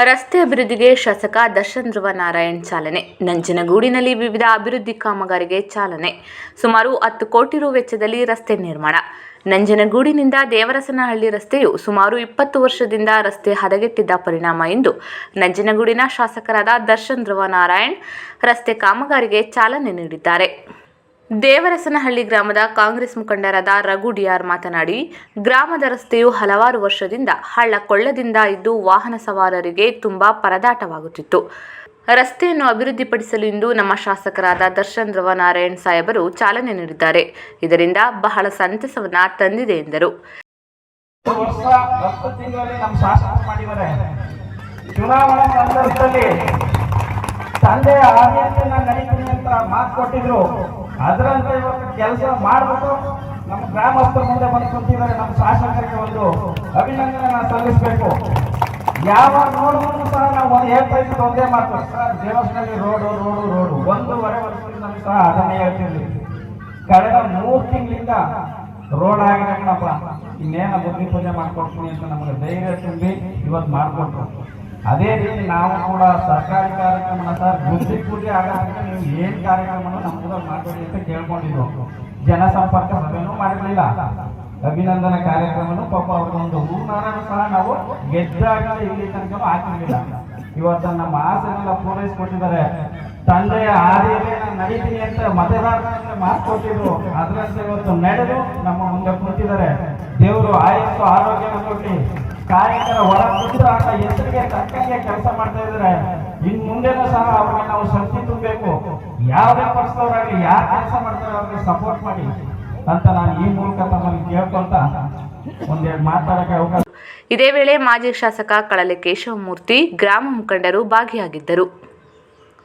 ರಸ್ತೆ ಅಭಿವೃದ್ಧಿಗೆ ಶಾಸಕ ದರ್ಶನ್ ಧ್ರುವ ನಾರಾಯಣ್ ಚಾಲನೆ. ನಂಜನಗೂಡಿನಲ್ಲಿ ವಿವಿಧ ಅಭಿವೃದ್ಧಿ ಕಾಮಗಾರಿಗೆ ಚಾಲನೆ. ಸುಮಾರು 10 ಕೋಟಿ ರು ವೆಚ್ಚದಲ್ಲಿ ರಸ್ತೆ ನಿರ್ಮಾಣ. ನಂಜನಗೂಡಿನಿಂದ ದೇವರಸನಹಳ್ಳಿ ರಸ್ತೆಯು ಸುಮಾರು 20 ವರ್ಷದಿಂದ ರಸ್ತೆ ಹದಗೆಟ್ಟಿದ್ದ ಪರಿಣಾಮ ಎಂದು ನಂಜನಗೂಡಿನ ಶಾಸಕರಾದ ದರ್ಶನ್ ಧ್ರುವ ನಾರಾಯಣ್ ರಸ್ತೆ ಕಾಮಗಾರಿಗೆ ಚಾಲನೆ ನೀಡಿದ್ದಾರೆ. ದೇವರಸನಹಳ್ಳಿ ಗ್ರಾಮದ ಕಾಂಗ್ರೆಸ್ ಮುಖಂಡರಾದ ರಘು ಡಿಆರ್ ಮಾತನಾಡಿ, ಗ್ರಾಮದ ರಸ್ತೆಯು ಹಲವಾರು ವರ್ಷದಿಂದ ಹಳ್ಳ-ಕೊಳ್ಳದಿಂದ ಇದ್ದು ವಾಹನ ಸವಾರರಿಗೆ ತುಂಬಾ ಪರದಾಟವಾಗುತ್ತಿತ್ತು. ರಸ್ತೆಯನ್ನು ಅಭಿವೃದ್ಧಿಪಡಿಸಲು ಇಂದು ನಮ್ಮ ಶಾಸಕರಾದ ದರ್ಶನ್ ಧ್ರುವ ನಾರಾಯಣ್ ಸಾಹೇಬರು ಚಾಲನೆ ನೀಡಿದ್ದಾರೆ. ಇದರಿಂದ ಬಹಳ ಸಂತಸವನ್ನ ತಂದಿದೆ ಎಂದರು. ತಂದೆಯ ಆಡಳಿತನ ನಡೀತೀನಿ ಅಂತ ಮಾತು ಕೊಟ್ಟಿದ್ರು. ಅದರಂತೆ ಇವತ್ತು ಕೆಲಸ ಮಾಡಿಬಿಟ್ಟು ನಮ್ಮ ಗ್ರಾಮಸ್ಥರ ಮುಂದೆ ಬಂದು ಕುಂತಿದ್ದಾರೆ. ನಮ್ಮ ಶಾಸಕರಿಗೆ ಒಂದು ಅಭಿನಂದನೆ ಸಲ್ಲಿಸಬೇಕು. ಯಾವಾಗ ನೋಡಿದ್ರು ಸಹ ನಾವು ಒಂದು ಹೇಳ್ತಾ ಇದ್ದು ಒಂದೇ ಮಾತು, ಸರ್ ದೇವಸ್ಥಾನದಲ್ಲಿ ರೋಡು 1.5 ವರ್ಷದಿಂದ ಸಹ ಅದನ್ನೇ ಹೇಳ್ತಿರ್ಲಿ. ಕಳೆದ 3 ತಿಂಗಳಿಂದ ರೋಡ್ ಆಗಿರಪ್ಪ, ಇನ್ನೇನ ಬುದ್ಧಿ ಪೂಜೆ ಮಾಡ್ಕೊಡ್ತೀನಿ ಅಂತ ನಮಗೆ ಧೈರ್ಯ ತುಂಬಿ ಇವತ್ತು ಮಾಡಿಕೊಟ್ರು. ಅದೇ ರೀತಿ ನಾವು ಕೂಡ ಸರ್ಕಾರಿ ಕಾರ್ಯಕ್ರಮ ಸರ್ ಬುದ್ಧಿ ಪೂಜೆ ಆಗೋದಕ್ಕೆ ನೀವು ಏನು ಕಾರ್ಯಕ್ರಮನೂ ನಮ್ಮ ಮಾಡಬೇಡಿ ಅಂತ ಕೇಳ್ಕೊಂಡಿದ್ರು. ಜನಸಂಪರ್ಕ ಸಭೆನೂ ಮಾಡಿರಲಿಲ್ಲ, ಅಭಿನಂದನಾ ಕಾರ್ಯಕ್ರಮನೂ ಪಾಪ ಅವ್ರಿಗೊಂದು ಹೂನಾರನು ಸಹ ನಾವು ಗೆದ್ದಾಗ ಇಲ್ಲಿ ತನಕ ಹಾಕಿರಲಿಲ್ಲ. ಇವತ್ತು ನಮ್ಮ ಆಸೆನೆಲ್ಲ ಪೂರೈಸಿಕೊಟ್ಟಿದ್ದಾರೆ. ತಂದೆಯ ಹಾದಿಯಲ್ಲಿ ನಾನು ನಡೀತೀನಿ ಅಂತ ಮತದಾರರಿಗೆ ಮಾತು ಕೊಟ್ಟಿದ್ರು. ಅದರಂತೆ ಇವತ್ತು ನಡೆದು ನಮ್ಮ ಮುಂದೆ ಕೂತಿದ್ದಾರೆ. ದೇವರು ಆಯಸ್ಸು ಆರೋಗ್ಯನ ಕೊಟ್ಟು ಕಾರ್ಯಕರ ಹೊರ ಅಂತ ಹೆಸರಿಗೆ ತಕ್ಕಂಗೆ ಕೆಲಸ ಮಾಡ್ತಾ ಇದ್ದಾರೆ. ಇನ್ನು ಮುಂದೆನೂ ಸಹ ಅವ್ರಿಗೆ ನಾವು ಶಕ್ತಿ ತುಂಬಬೇಕು. ಯಾವುದೇ ಪಕ್ಷದವರಾಗಲಿ ಯಾರು ಕೆಲಸ ಮಾಡ್ತಾರೆ ಅವ್ರಿಗೆ ಸಪೋರ್ಟ್ ಮಾಡಿ ಅಂತ ನಾನು ಈ ಮೂಲಕ ತಮ್ಮಲ್ಲಿ ಕೇಳ್ಕೊಂತ ಒಂದೆರಡು ಮಾತಾಡಕ್ಕೆ ಅವಕಾಶ. ಇದೇ ವೇಳೆ ಮಾಜಿ ಶಾಸಕ ಕಳಲೆ ಕೇಶವಮೂರ್ತಿ, ಗ್ರಾಮ ಮುಖಂಡರು ಭಾಗಿಯಾಗಿದ್ದರು.